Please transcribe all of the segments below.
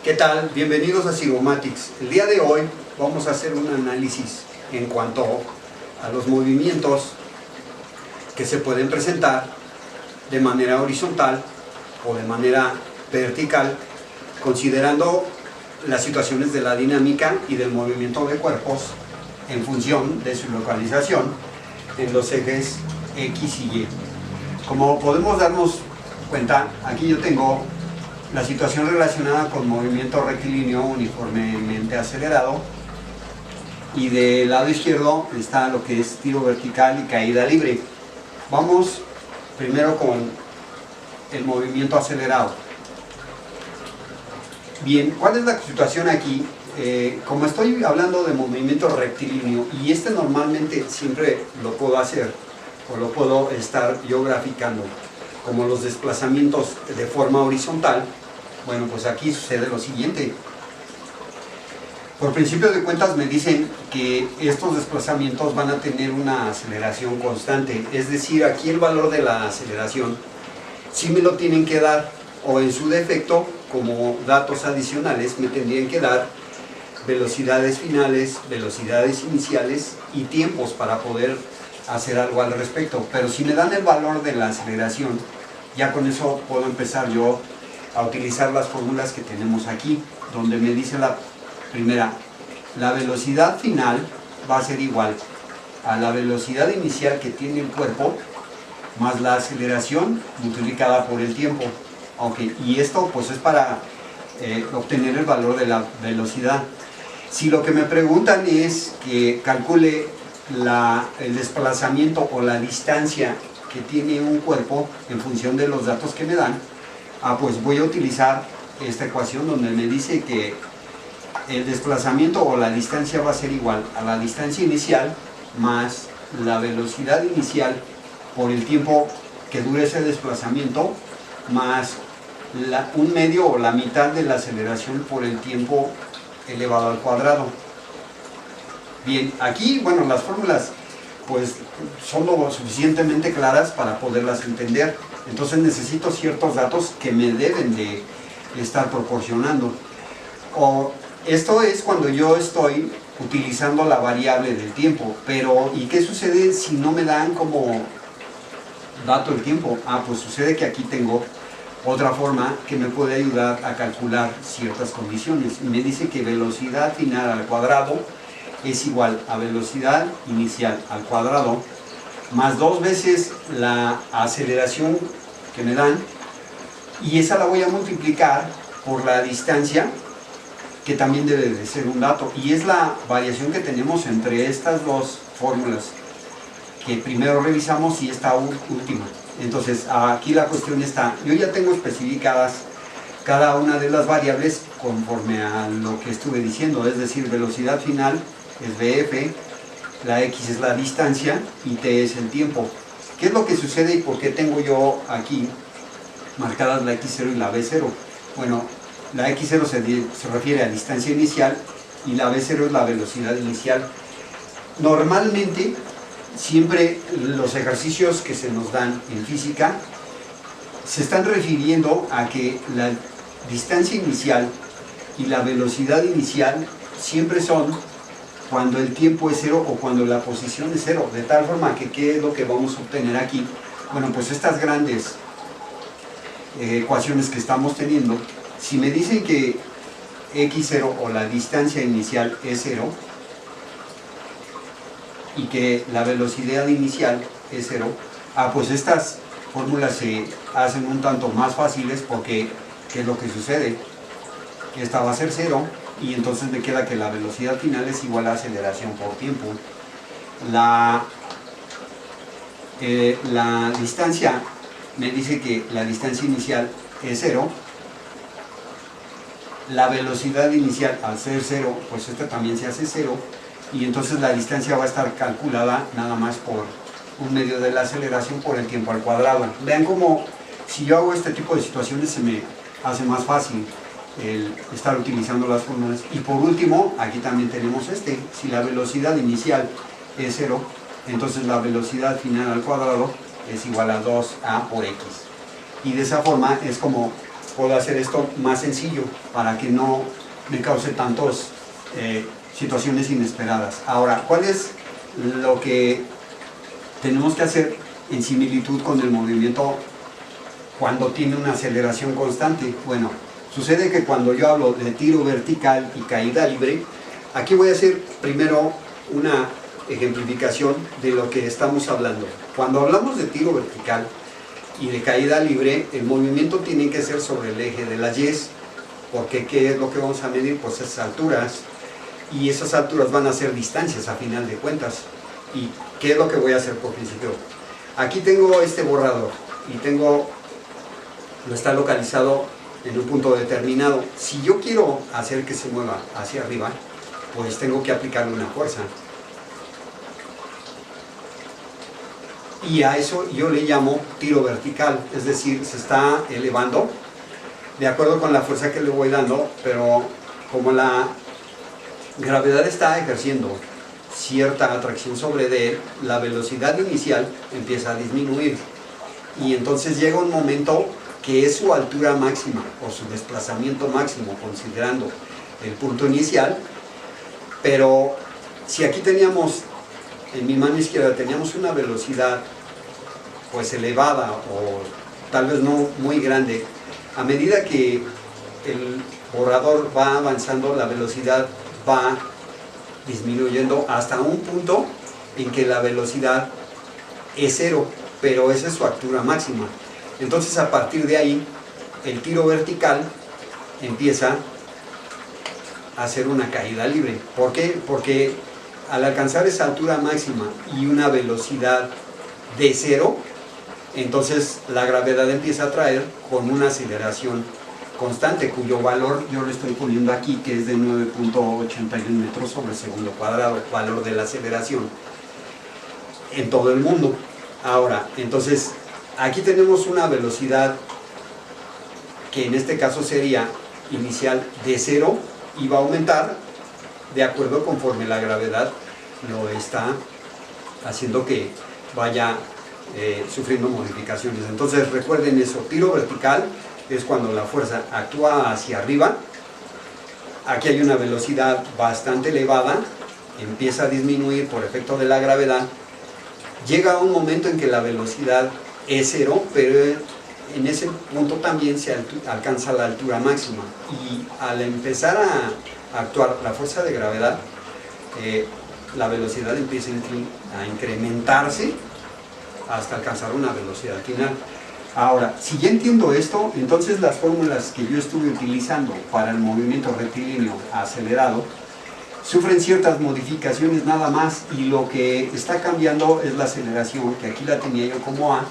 ¿Qué tal? Bienvenidos a Zygomatics. El día de hoy vamos a hacer un análisis en cuanto a los movimientos que se pueden presentar de manera horizontal o de manera vertical, considerando las situaciones de la dinámica y del movimiento de cuerpos en función de su localización en los ejes X y Y. Como podemos darnos cuenta, aquí yo tengo la situación relacionada con movimiento rectilíneo uniformemente acelerado, y del lado izquierdo está lo que es tiro vertical y caída libre. Vamos primero con el movimiento acelerado. Bien, ¿cuál es la situación aquí? Como estoy hablando de movimiento rectilíneo, y normalmente siempre lo puedo hacer o lo puedo estar yo graficando como los desplazamientos de forma horizontal. Bueno, pues aquí sucede lo siguiente. Por principio de cuentas me dicen que estos desplazamientos van a tener una aceleración constante, es decir, aquí el valor de la aceleración sí me lo tienen que dar, o en su defecto, como datos adicionales, me tendrían que dar velocidades finales, velocidades iniciales y tiempos para poder hacer algo al respecto. Pero si me dan el valor de la aceleración, ya con eso puedo empezar yo a utilizar las fórmulas que tenemos aquí, donde me dice la primera: la velocidad final va a ser igual a la velocidad inicial que tiene el cuerpo más la aceleración multiplicada por el tiempo. Okay, y esto pues es para obtener el valor de la velocidad. Si lo que me preguntan es que calcule el desplazamiento o la distancia que tiene un cuerpo en función de los datos que me dan, pues voy a utilizar esta ecuación donde me dice que el desplazamiento o la distancia va a ser igual a la distancia inicial más la velocidad inicial por el tiempo que dure ese desplazamiento, más un medio o la mitad de la aceleración por el tiempo elevado al cuadrado. Bien, aquí, bueno, las fórmulas pues son lo suficientemente claras para poderlas entender. Entonces necesito ciertos datos que me deben de estar proporcionando. Esto es cuando yo estoy utilizando la variable del tiempo. Pero, ¿y qué sucede si no me dan como dato el tiempo? Pues sucede que aquí tengo otra forma que me puede ayudar a calcular ciertas condiciones. Y me dice que velocidad final al cuadrado es igual a velocidad inicial al cuadrado más 2 veces la aceleración que me dan, y esa la voy a multiplicar por la distancia, que también debe de ser un dato, y es la variación que tenemos entre estas dos fórmulas que primero revisamos y esta última. Entonces aquí la cuestión está: yo ya tengo especificadas cada una de las variables conforme a lo que estuve diciendo, es decir, velocidad final es BF, la X es la distancia y T es el tiempo. ¿Qué es lo que sucede y por qué tengo yo aquí marcadas la X0 y la B0? Bueno, la X0 se refiere a distancia inicial y la B0 es la velocidad inicial. Normalmente, siempre los ejercicios que se nos dan en física se están refiriendo a que la distancia inicial y la velocidad inicial siempre son cuando el tiempo es cero o cuando la posición es cero, de tal forma que ¿qué es lo que vamos a obtener aquí? Bueno, pues estas grandes ecuaciones que estamos teniendo, si me dicen que x0 o la distancia inicial es 0 y que la velocidad inicial es 0, pues estas fórmulas se hacen un tanto más fáciles, porque ¿qué es lo que sucede? Que esta va a ser 0, y entonces me queda que la velocidad final es igual a aceleración por tiempo. La distancia me dice que la distancia inicial es 0, la velocidad inicial al ser 0, pues esta también se hace 0, y entonces la distancia va a estar calculada nada más por un medio de la aceleración por el tiempo al cuadrado. Vean cómo si yo hago este tipo de situaciones se me hace más fácil el estar utilizando las fórmulas. Y por último, aquí también tenemos si la velocidad inicial es 0, entonces la velocidad final al cuadrado es igual a 2a por x. Y de esa forma es como puedo hacer esto más sencillo para que no me cause tantas situaciones inesperadas. Ahora, ¿cuál es lo que tenemos que hacer en similitud con el movimiento cuando tiene una aceleración constante? Bueno, sucede que cuando yo hablo de tiro vertical y caída libre, aquí voy a hacer primero una ejemplificación de lo que estamos hablando. Cuando hablamos de tiro vertical y de caída libre, el movimiento tiene que ser sobre el eje de las Y, porque ¿qué es lo que vamos a medir? Pues esas alturas, y esas alturas van a ser distancias a final de cuentas. ¿Y qué es lo que voy a hacer por principio? Aquí tengo este borrador y lo está localizado en un punto determinado. Si yo quiero hacer que se mueva hacia arriba, pues tengo que aplicarle una fuerza. Y a eso yo le llamo tiro vertical, es decir, se está elevando de acuerdo con la fuerza que le voy dando, pero como la gravedad está ejerciendo cierta atracción sobre él, la velocidad inicial empieza a disminuir y entonces llega un momento que es su altura máxima o su desplazamiento máximo considerando el punto inicial. Pero si aquí teníamos, en mi mano izquierda teníamos una velocidad pues elevada o tal vez no muy grande, a medida que el borrador va avanzando, la velocidad va disminuyendo hasta un punto en que la velocidad es cero, pero esa es su altura máxima. Entonces a partir de ahí el tiro vertical empieza a hacer una caída libre. ¿Por qué? Porque al alcanzar esa altura máxima y una velocidad de cero, entonces la gravedad empieza a atraer con una aceleración constante, cuyo valor yo le estoy poniendo aquí, que es de 9.81 metros sobre segundo cuadrado, valor de la aceleración en todo el mundo. Ahora, entonces, aquí tenemos una velocidad que en este caso sería inicial de cero y va a aumentar de acuerdo conforme la gravedad lo está haciendo que vaya sufriendo modificaciones. Entonces recuerden eso, tiro vertical es cuando la fuerza actúa hacia arriba, aquí hay una velocidad bastante elevada, empieza a disminuir por efecto de la gravedad, llega un momento en que la velocidad es cero, pero en ese punto también se alcanza la altura máxima y al empezar a actuar la fuerza de gravedad, la velocidad empieza a incrementarse hasta alcanzar una velocidad final. Ahora, si ya entiendo esto, entonces las fórmulas que yo estuve utilizando para el movimiento rectilíneo acelerado sufren ciertas modificaciones nada más y lo que está cambiando es la aceleración, que aquí la tenía yo como A,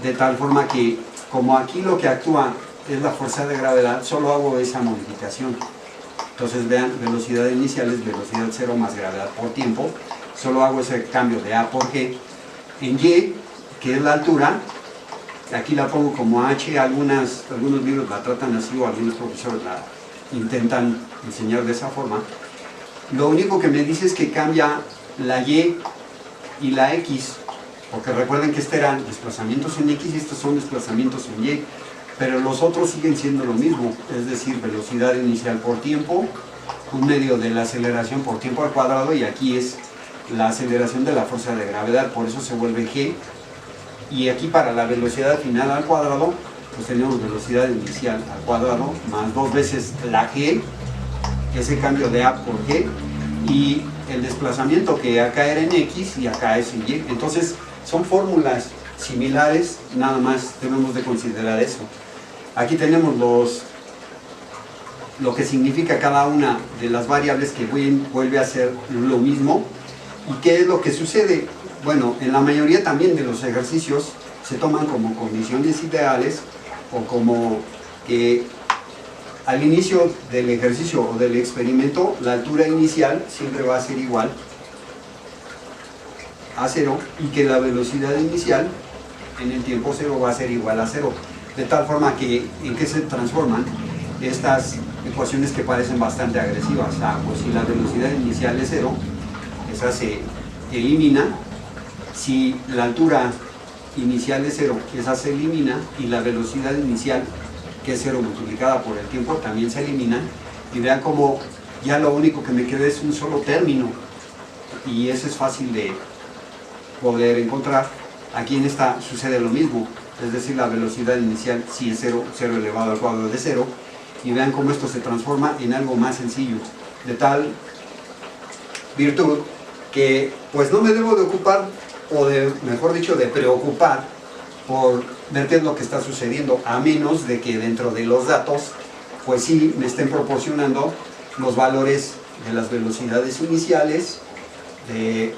de tal forma que como aquí lo que actúa es la fuerza de gravedad, solo hago esa modificación. Entonces vean, velocidad inicial es velocidad cero más gravedad por tiempo, solo hago ese cambio de A por G. En Y, que es la altura, aquí la pongo como H, algunos libros la tratan así o algunos profesores la intentan enseñar de esa forma. Lo único que me dice es que cambia la Y y la X, porque recuerden que estos eran desplazamientos en X y estos son desplazamientos en Y, pero los otros siguen siendo lo mismo, es decir, velocidad inicial por tiempo, un medio de la aceleración por tiempo al cuadrado, y aquí es la aceleración de la fuerza de gravedad, por eso se vuelve G, y aquí para la velocidad final al cuadrado, pues tenemos velocidad inicial al cuadrado, más 2 veces la G, ese cambio de A por G, y el desplazamiento que acá era en X y acá es en Y. Entonces son fórmulas similares, nada más tenemos de considerar eso. Aquí tenemos lo que significa cada una de las variables que vuelve a ser lo mismo. ¿Y qué es lo que sucede? Bueno, en la mayoría también de los ejercicios se toman como condiciones ideales o como que al inicio del ejercicio o del experimento la altura inicial siempre va a ser igual a cero y que la velocidad inicial en el tiempo cero va a ser igual a cero. De tal forma que, ¿en qué se transforman estas ecuaciones que parecen bastante agresivas? Pues si la velocidad inicial es cero, esa se elimina. Si la altura inicial es cero, esa se elimina, y la velocidad inicial que es 0 multiplicada por el tiempo, también se eliminan, y vean como ya lo único que me queda es un solo término, y eso es fácil de poder encontrar. Aquí en esta sucede lo mismo, es decir, la velocidad inicial sí es 0, 0 elevado al cuadrado de 0, y vean cómo esto se transforma en algo más sencillo, de tal virtud que pues no me debo de ocupar, o de, mejor dicho, de preocupar por ver qué es lo que está sucediendo, a menos de que dentro de los datos pues sí me estén proporcionando los valores de las velocidades iniciales, de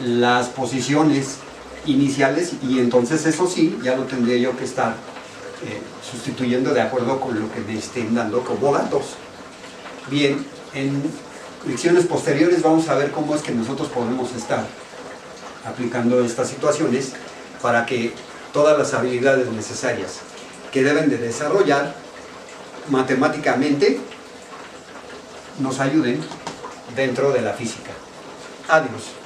las posiciones iniciales, y entonces eso sí, ya lo tendría yo que estar sustituyendo de acuerdo con lo que me estén dando como datos. Bien, en lecciones posteriores vamos a ver cómo es que nosotros podemos estar aplicando estas situaciones para que todas las habilidades necesarias que deben de desarrollar matemáticamente nos ayuden dentro de la física. Adiós.